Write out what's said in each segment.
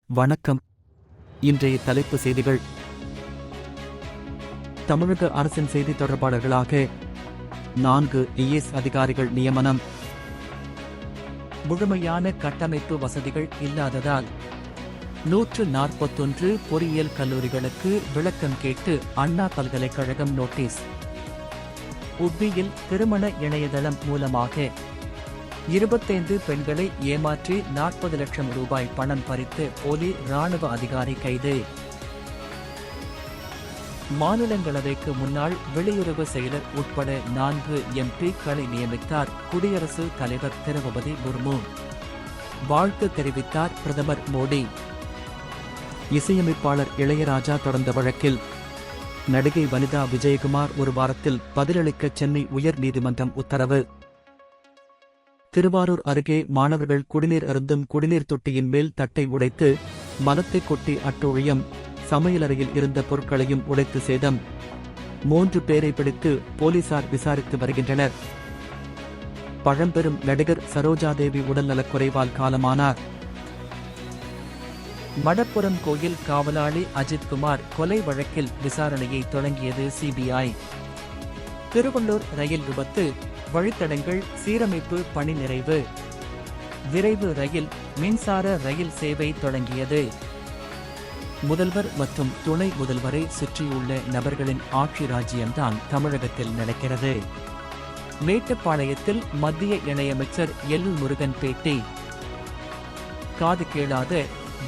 வணக்கம். இன்றைய தலைப்பு செய்திகள். தமிழக அரசின் செய்தி தொடர்பாளர்களாக 4 ஐஏஎஸ் அதிகாரிகள் நியமனம். முழுமையான கட்டமைப்பு வசதிகள் இல்லாததால் 141 பொறியியல் கல்லூரிகளுக்கு விளக்கம் கேட்டு அண்ணா பல்கலைக்கழகம் நோட்டீஸ். உப்பியில் திருமண இணையதளம் மூலமாக 25 பெண்களை ஏமாற்றி 40 லட்சம் ரூபாய் பணம் பறித்து போலி ராணுவ அதிகாரி கைது. மாநிலங்களவைக்கு முன்னாள் வெளியுறவு செயலர் உட்பட 4 எம்பி-க்களை நியமித்தார் குடியரசுத் தலைவர் திரௌபதி முர்மு. வாழ்த்து தெரிவித்தார் பிரதமர் மோடி. இசையமைப்பாளர் இளையராஜா தொடர்ந்த வழக்கில் நடிகை வனிதா விஜயகுமார் ஒரு வாரத்தில் பதிலளிக்க சென்னை உயர் நீதிமன்றம் உத்தரவு. திருவாரூர் அருகே மாணவர்கள் குடிநீர் அருந்தும் குடிநீர் தொட்டியின் மேல் தட்டை உடைத்து மலத்தை கொட்டி அட்டூழியம். சமையலறையில் இருந்த பொருட்களையும் உடைத்து சேதம். 3 பேரை பிடித்து போலீசார் விசாரித்து வருகின்றனர். பழம்பெரும் நடிகர் சரோஜாதேவி உடல்நலக்குறைவால் காலமானார். மடப்புரம் கோயில் காவலாளி அஜித்குமார் கொலை வழக்கில் விசாரணையை தொடங்கியது சிபிஐ. திருவள்ளூர் ரயில் விபத்து, வழித்தடங்கள் சீரமைப்பு பணி நிறைவு. விரைவு ரயில், மின்சார ரயில் சேவை தொடங்கியது. முதல்வர் மற்றும் துணை முதல்வரை சுற்றியுள்ள நபர்களின் ஆட்சி ராஜ்யம்தான் தமிழகத்தில் நடக்கிறது. மேட்டுப்பாளையத்தில் மத்திய இணையமைச்சர் எல் முருகன் பேட்டி. காது கேளாத,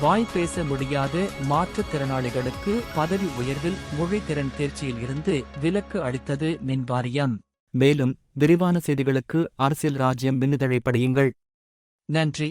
வாய் பேச முடியாத மாற்றுத்திறனாளிகளுக்கு பதவி உயர்வில் மொழித்திறன் தேர்ச்சியில் இருந்து விலக்கு அளித்தது மின்வாரியம். மேலும் விரிவான செய்திகளுக்கு அரசியல் ராஜ்யம் மின்னிதழை படியுங்கள். நன்றி.